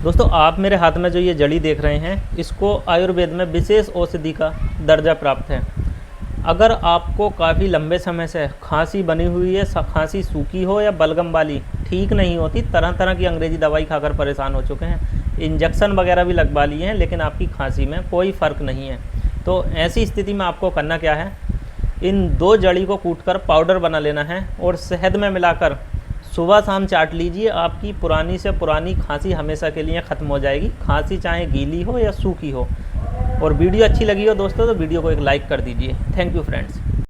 दोस्तों आप मेरे हाथ में जो ये जड़ी देख रहे हैं, इसको आयुर्वेद में विशेष औषधि का दर्जा प्राप्त है। अगर आपको काफ़ी लंबे समय से खांसी बनी हुई है, खांसी सूखी हो या बलगम वाली, ठीक नहीं होती, तरह तरह की अंग्रेज़ी दवाई खाकर परेशान हो चुके हैं, इंजेक्शन वगैरह भी लगवा लिए हैं, लेकिन आपकी खांसी में कोई फ़र्क नहीं है, तो ऐसी स्थिति में आपको करना क्या है, इन 2 जड़ी को कूटकर पाउडर बना लेना है और शहद में मिलाकर सुबह शाम चाट लीजिए। आपकी पुरानी से पुरानी खांसी हमेशा के लिए ख़त्म हो जाएगी, खांसी चाहे गीली हो या सूखी हो। और वीडियो अच्छी लगी हो दोस्तों तो वीडियो को एक लाइक कर दीजिए। Thank you friends.